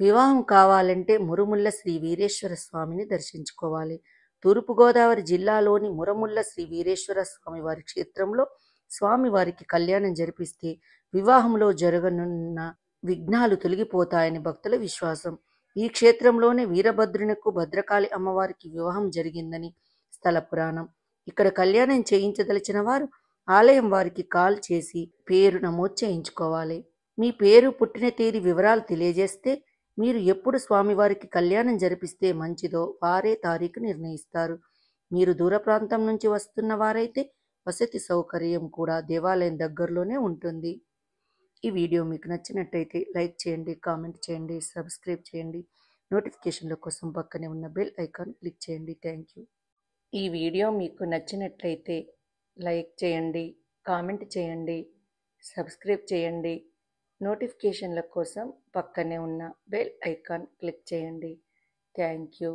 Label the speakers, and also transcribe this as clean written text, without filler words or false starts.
Speaker 1: వివాహం కావాలంటే మురుముల్ల శ్రీ వీరేశ్వర స్వామిని దర్శించుకోవాలి. తూర్పుగోదావరి జిల్లాలోని మురముల్ల శ్రీ వీరేశ్వర స్వామి వారి క్షేత్రంలో స్వామివారికి కళ్యాణం జరిపిస్తే వివాహంలో జరగనున్న విఘ్నాలు తొలగిపోతాయని భక్తుల విశ్వాసం. ఈ క్షేత్రంలోనే వీరభద్రునికు భద్రకాళి అమ్మవారికి వివాహం జరిగిందని స్థల పురాణం. ఇక్కడ కళ్యాణం చేయించదలిచిన వారు ఆలయం వారికి కాల్ చేసి పేరు నమోదు చేయించుకోవాలి. మీ పేరు, పుట్టిన తేదీ వివరాలు తెలియజేస్తే మీరు ఎప్పుడు స్వామివారికి కళ్యాణం జరిపిస్తే మంచిదో వారే తారీఖు నిర్ణయిస్తారు. మీరు దూర ప్రాంతం నుంచి వస్తున్న వారైతే వసతి సౌకర్యం కూడా దేవాలయం దగ్గరలోనే ఉంటుంది. ఈ వీడియో మీకు నచ్చినట్టయితే లైక్ చేయండి, కామెంట్ చేయండి, సబ్స్క్రైబ్ చేయండి. నోటిఫికేషన్ల కోసం పక్కనే ఉన్న బెల్ ఐకాన్ క్లిక్ చేయండి. Thank you. ఈ వీడియో మీకు నచ్చినట్లయితే లైక్ చేయండి, కామెంట్ చేయండి, సబ్స్క్రైబ్ చేయండి. నోటిఫికేషన్ల కోసం పక్కనే ఉన్న బెల్ ఐకాన్ క్లిక్ చేయండి. Thank you.